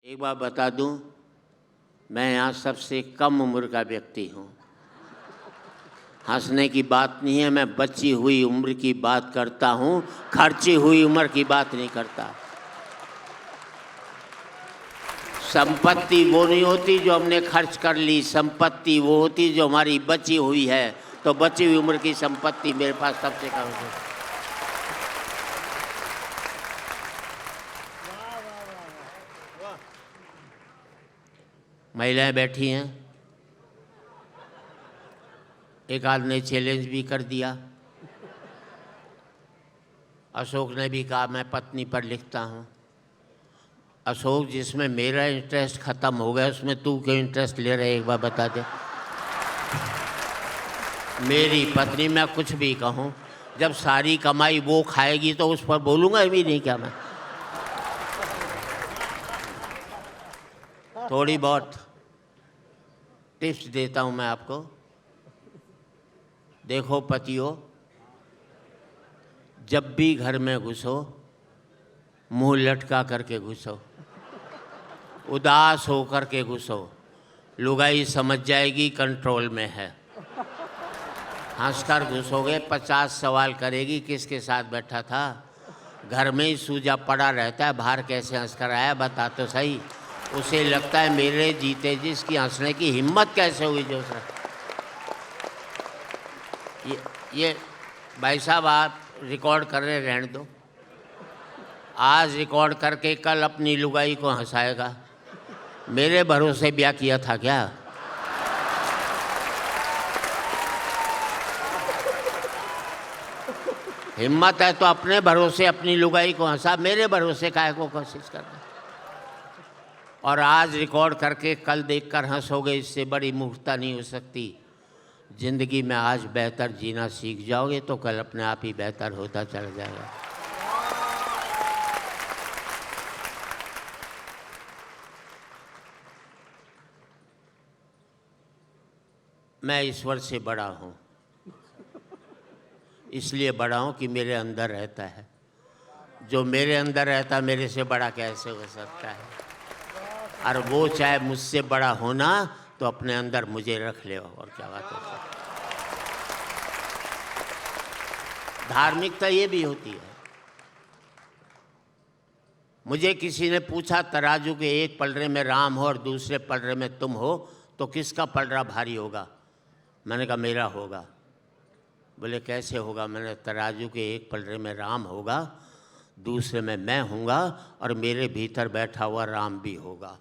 एक बात बता दूं, मैं यहाँ सबसे कम उम्र का व्यक्ति हूँ। हंसने की बात नहीं है, मैं बची हुई उम्र की बात करता हूँ, खर्ची हुई उम्र की बात नहीं करता। संपत्ति वो नहीं होती जो हमने खर्च कर ली, संपत्ति वो होती जो हमारी बची हुई है। तो बची हुई उम्र की संपत्ति मेरे पास सबसे कम है। महिलाएं बैठी हैं, एक आध ने चैलेंज भी कर दिया। अशोक ने भी कहा मैं पत्नी पर लिखता हूँ। अशोक, जिसमें मेरा इंटरेस्ट ख़त्म हो गया उसमें तू क्यों इंटरेस्ट ले रहा है, एक बार बता दे। मेरी पत्नी, मैं कुछ भी कहूँ, जब सारी कमाई वो खाएगी तो उस पर बोलूँगा भी नहीं क्या मैं? थोड़ी बहुत टिप्स देता हूँ मैं आपको। देखो पतियों, जब भी घर में घुसो मुंह लटका करके घुसो, उदास होकर के घुसो, लुगाई समझ जाएगी कंट्रोल में है। हंसकर घुसोगे 50 सवाल करेगी किसके साथ बैठा था, घर में ही सूजा पड़ा रहता है, बाहर कैसे हंसकर आया बता तो सही। उसे लगता है मेरे जीते जी इसकी हंसने की हिम्मत कैसे हुई जो सर। ये भाई साहब आप रिकॉर्ड कर रहे, रहने दो। आज रिकॉर्ड करके कल अपनी लुगाई को हंसाएगा। मेरे भरोसे ब्याह किया था क्या? हिम्मत है तो अपने भरोसे अपनी लुगाई को हंसा, मेरे भरोसे काहे को कोशिश करना। और आज रिकॉर्ड करके कल देखकर हंसोगे, इससे बड़ी मूर्खता नहीं हो सकती। जिंदगी में आज बेहतर जीना सीख जाओगे तो कल अपने आप ही बेहतर होता चला जाएगा। मैं ईश्वर से बड़ा हूँ, इसलिए बड़ा हूँ कि मेरे अंदर रहता है। जो मेरे अंदर रहता है मेरे से बड़ा कैसे हो सकता है? और वो चाहे मुझसे बड़ा होना तो अपने अंदर मुझे रख ले, और क्या बात है। धार्मिकता ये भी होती है। मुझे किसी ने पूछा तराजू के एक पलड़े में राम हो और दूसरे पलड़े में तुम हो तो किसका पलड़ा भारी होगा? मैंने कहा मेरा होगा। बोले कैसे होगा? मैंने तराजू के एक पलड़े में राम होगा, दूसरे में मैं हूँगा और मेरे भीतर बैठा हुआ राम भी होगा।